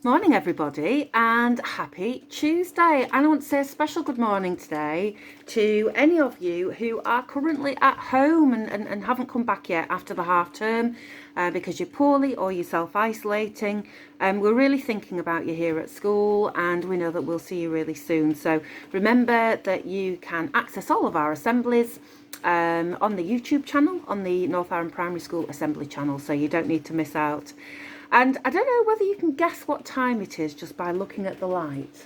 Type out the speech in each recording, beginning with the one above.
Morning everybody, and happy Tuesday. I want to say a special good morning today to any of you who are currently at home and haven't come back yet after the half term because you're poorly or you're self-isolating. We're really thinking about you here at school, and we know that we'll see you really soon. So remember that you can access all of our assemblies on the YouTube channel, on the Northowram Primary School Assembly channel, so you don't need to miss out. And I don't know whether you can guess what time it is just by looking at the light.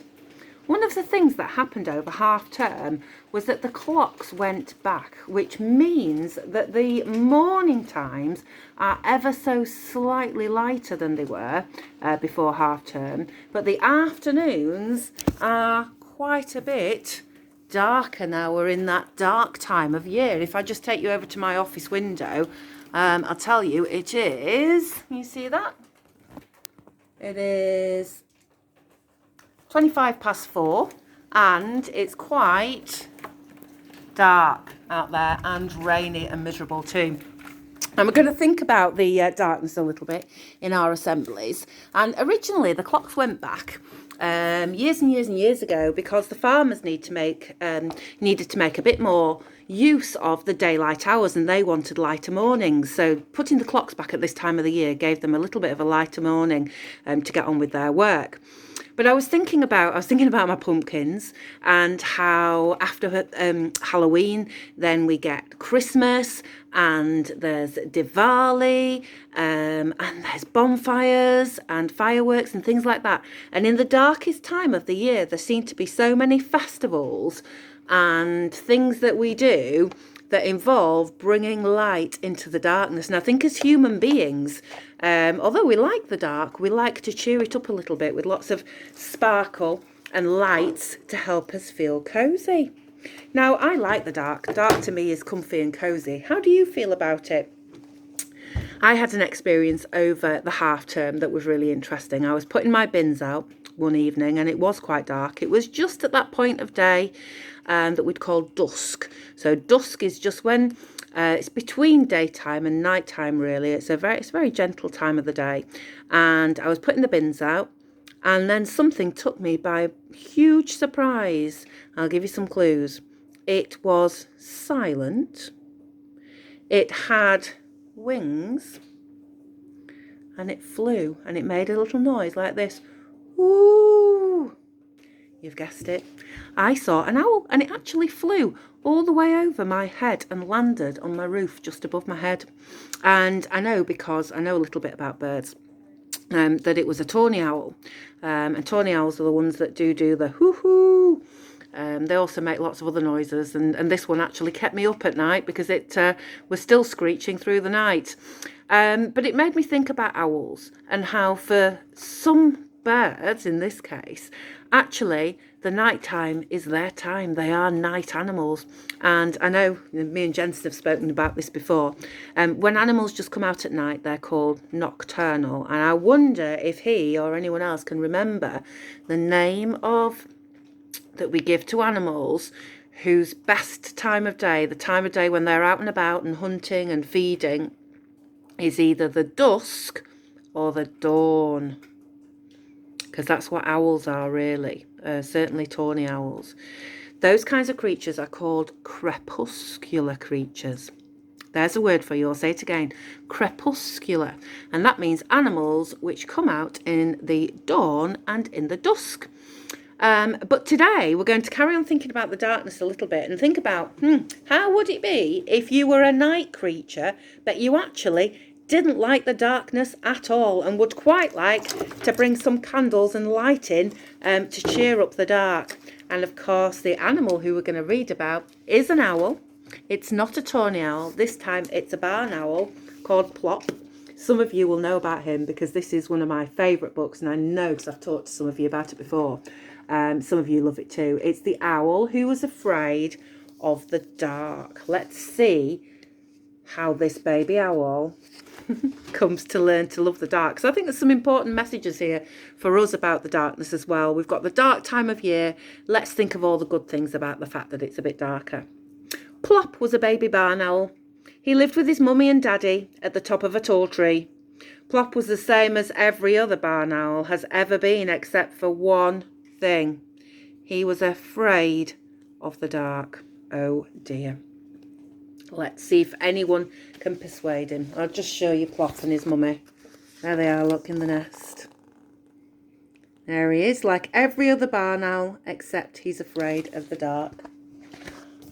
One of the things that happened over half term was that the clocks went back, which means that the morning times are ever so slightly lighter than they were before half term, but the afternoons are quite a bit darker now. We're in that dark time of year. If I just take you over to my office window, I'll tell you it is, can you see that? It is 4:25, and it's quite dark out there and rainy and miserable too. And we're going to think about the darkness a little bit in our assemblies. And originally the clocks went back years and years and years ago because the farmers needed to make a bit more use of the daylight hours, and they wanted lighter mornings. So putting the clocks back at this time of the year gave them a little bit of a lighter morning to get on with their work. But I was thinking about my pumpkins and how after Halloween, then we get Christmas, and there's Diwali, and there's bonfires and fireworks and things like that. And in the darkest time of the year, there seem to be so many festivals and things that we do that involve bringing light into the darkness. And I think as human beings, although we like the dark, we like to cheer it up a little bit with lots of sparkle and lights to help us feel cosy. Now, I like the dark. Dark to me is comfy and cosy. How do you feel about it? I had an experience over the half term that was really interesting. I was putting my bins out one evening and it was quite dark. It was just at that point of day that we'd call dusk. So dusk is just when it's between daytime and nighttime, really. It's a very gentle time of the day. And I was putting the bins out, and then something took me by huge surprise. I'll give you some clues. It was silent. It had wings, and it flew, and it made a little noise like this. Ooh! You've guessed it. I saw an owl, and it actually flew all the way over my head and landed on my roof just above my head. And I know, because I know a little bit about birds, that it was a tawny owl. And tawny owls are the ones that do the hoo-hoo. They also make lots of other noises, and this one actually kept me up at night because it was still screeching through the night. But it made me think about owls and how for some birds, in this case, actually the night time is their time. They are night animals. And I know me and Jensen have spoken about this before. When animals just come out at night, they're called nocturnal. And I wonder if he or anyone else can remember the name of that we give to animals whose best time of day, the time of day when they're out and about and hunting and feeding, is either the dusk or the dawn. Because that's what owls are, really. Certainly tawny owls. Those kinds of creatures are called crepuscular creatures. There's a word for you. I'll say it again. Crepuscular. And that means animals which come out in the dawn and in the dusk. But today we're going to carry on thinking about the darkness a little bit and think about, how would it be if you were a night creature but you actually didn't like the darkness at all and would quite like to bring some candles and light in to cheer up the dark. And of course, the animal who we're going to read about is an owl. It's not a tawny owl. This time it's a barn owl called Plop. Some of you will know about him because this is one of my favourite books, and I know because I've talked to some of you about it before. Some of you love it too. It's the owl who was afraid of the dark. Let's see how this baby owl comes to learn to love the dark. So I think there's some important messages here for us about the darkness as well. We've got the dark time of year. Let's think of all the good things about the fact that it's a bit darker. Plop was a baby barn owl. He lived with his mummy and daddy at the top of a tall tree. Plop was the same as every other barn owl has ever been, except for one thing. He was afraid of the dark. Oh dear. Let's see if anyone can persuade him. I'll just show you Plop and his mummy. There they are, look, in the nest. There he is, like every other barn owl, except he's afraid of the dark.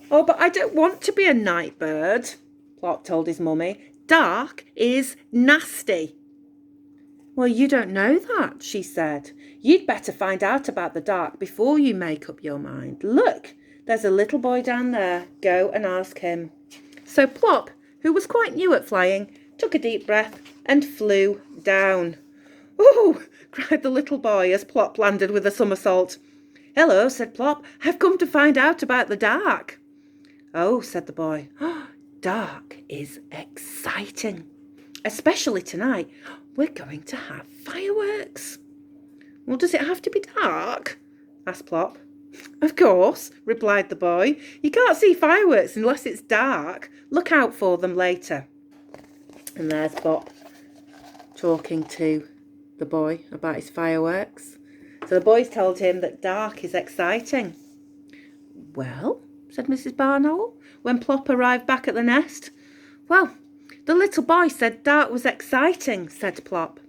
Oh, but I don't want to be a night bird, Plop told his mummy. Dark is nasty. Well, you don't know that, she said. You'd better find out about the dark before you make up your mind. Look, there's a little boy down there. Go and ask him. So Plop, who was quite new at flying, took a deep breath and flew down. "Oh!" cried the little boy as Plop landed with a somersault. "Hello," said Plop. "I've come to find out about the dark." "Oh," said the boy. "Dark is exciting. Especially tonight. We're going to have fireworks." "Well, does it have to be dark?" asked Plop. "Of course," replied the boy. "You can't see fireworks unless it's dark. Look out for them later." And there's Plop talking to the boy about his fireworks. So the boys told him that dark is exciting. "Well," said Mrs. Barn Owl, when Plop arrived back at the nest. "Well, the little boy said dark was exciting," said Plop.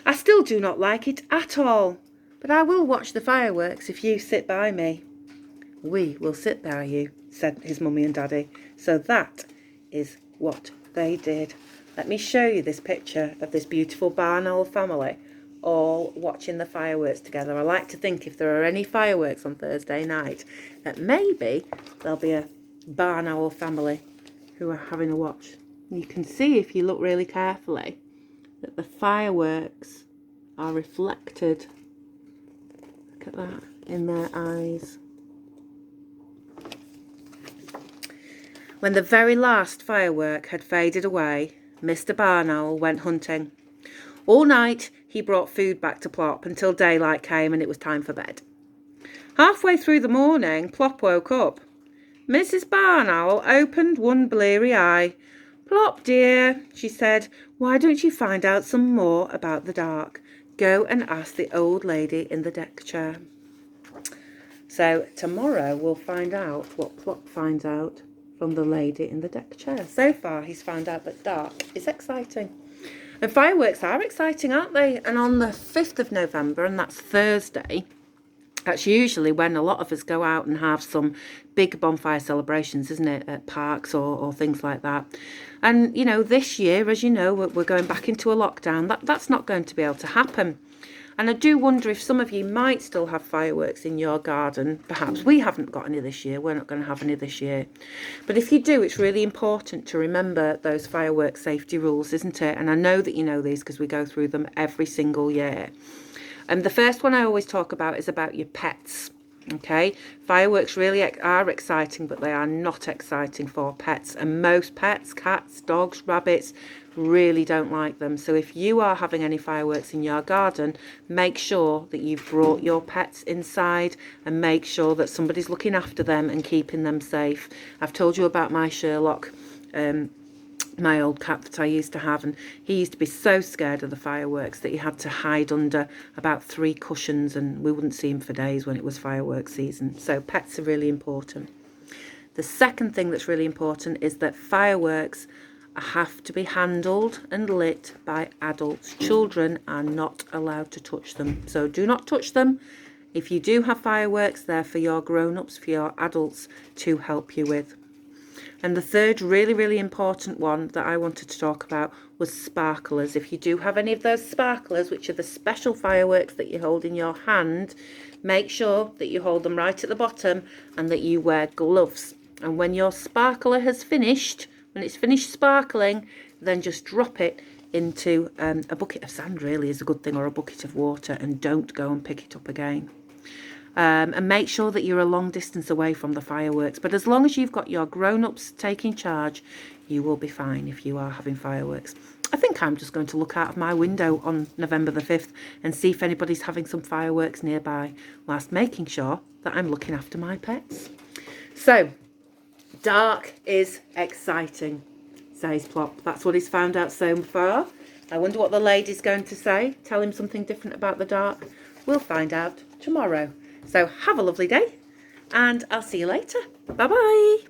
"I still do not like it at all, but I will watch the fireworks if you sit by me." "We will sit by you," said his mummy and daddy. So that is what they did. Let me show you this picture of this beautiful barn owl family all watching the fireworks together. I like to think if there are any fireworks on Thursday night, that maybe there'll be a barn owl family who are having a watch. You can see, if you look really carefully, that the fireworks are reflected. Look at that, in their eyes. When the very last firework had faded away, Mr. Barn Owl went hunting. All night he brought food back to Plop until daylight came and it was time for bed. Halfway through the morning, Plop woke up. Mrs. Barn Owl opened one bleary eye. "Plop, dear," she said, "why don't you find out some more about the dark? Go and ask the old lady in the deck chair." So tomorrow we'll find out what Plop finds out from the lady in the deck chair. So far he's found out that dark is exciting. And fireworks are exciting, aren't they? And on the 5th of November, and that's Thursday, that's usually when a lot of us go out and have some big bonfire celebrations, isn't it? At parks or things like that. And, you know, this year, as you know, we're going back into a lockdown. That's not going to be able to happen. And I do wonder if some of you might still have fireworks in your garden. Perhaps we haven't got any this year. We're not going to have any this year. But if you do, it's really important to remember those fireworks safety rules, isn't it? And I know that you know these because we go through them every single year. And the first one I always talk about is about your pets. Okay, fireworks really are exciting, but they are not exciting for pets. And most pets, cats, dogs, rabbits, really don't like them. So if you are having any fireworks in your garden, make sure that you've brought your pets inside and make sure that somebody's looking after them and keeping them safe. I've told you about my Sherlock, my old cat that I used to have, and he used to be so scared of the fireworks that he had to hide under about 3 cushions, and we wouldn't see him for days when it was fireworks season. So pets are really important. The second thing that's really important is that fireworks have to be handled and lit by adults. Children are not allowed to touch them, so do not touch them. If you do have fireworks, they're for your grown-ups, for your adults to help you with. And the third really, really important one that I wanted to talk about was sparklers. If you do have any of those sparklers, which are the special fireworks that you hold in your hand, make sure that you hold them right at the bottom and that you wear gloves. And when your sparkler has finished, when it's finished sparkling, then just drop it into a bucket of sand, really is a good thing, or a bucket of water, and don't go and pick it up again. And make sure that you're a long distance away from the fireworks. But as long as you've got your grown-ups taking charge, you will be fine if you are having fireworks. I think I'm just going to look out of my window on November the 5th and see if anybody's having some fireworks nearby, whilst making sure that I'm looking after my pets. So, dark is exciting, says Plop. That's what he's found out so far. I wonder what the lady's going to say. Tell him something different about the dark. We'll find out tomorrow. So have a lovely day, and I'll see you later. Bye-bye.